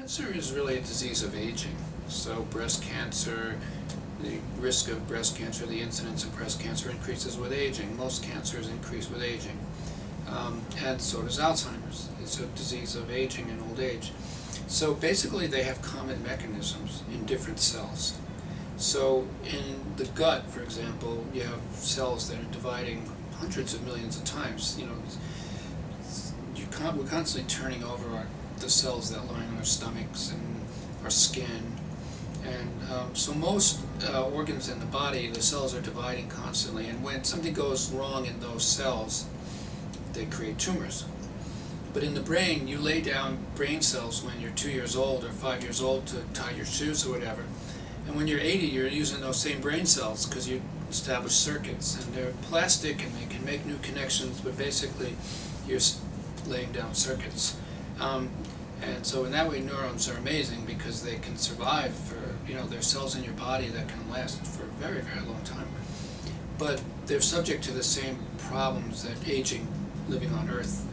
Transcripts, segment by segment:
Cancer is really a disease of aging. So breast cancer, the risk of breast cancer, the incidence of breast cancer increases with aging. Most cancers increase with aging. And so does Alzheimer's. It's a disease of aging and old age. So basically they have common mechanisms in different cells. So in the gut, for example, you have cells that are dividing hundreds of millions of times. We're constantly turning over the cells that line our stomachs and our skin. And so most organs in the body, the cells are dividing constantly. And when something goes wrong in those cells, they create tumors. But in the brain, you lay down brain cells when you're 2 years old or 5 years old to tie your shoes or whatever. And when you're 80, you're using those same brain cells because you establish circuits. And they're plastic and they can make new connections, but basically you're laying down circuits. And so in that way, neurons are amazing because they can survive for, there's cells in your body that can last for a very, very long time. But they're subject to the same problems that aging, living on Earth,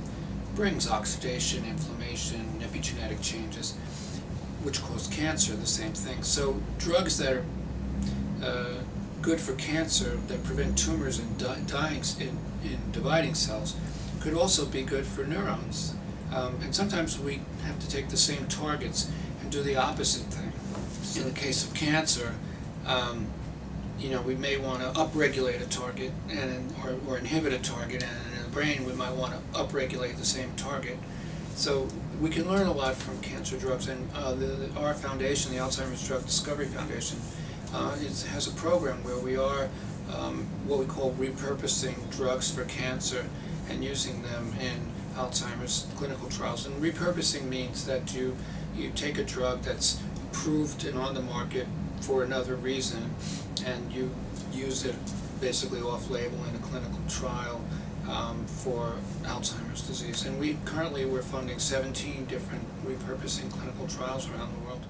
brings: oxidation, inflammation, epigenetic changes, which cause cancer, the same thing. So drugs that are good for cancer, that prevent tumors and in dividing cells, could also be good for neurons. And sometimes we have to take the same targets and do the opposite thing. In the case of cancer, we may want to upregulate a target or inhibit a target, and in the brain we might want to upregulate the same target. So we can learn a lot from cancer drugs, and our foundation, the Alzheimer's Drug Discovery Foundation, has a program where we are what we call repurposing drugs for cancer and using them in Alzheimer's clinical trials. And repurposing means that you take a drug that's approved and on the market for another reason, and you use it basically off-label in a clinical trial for Alzheimer's disease. And we're funding 17 different repurposing clinical trials around the world.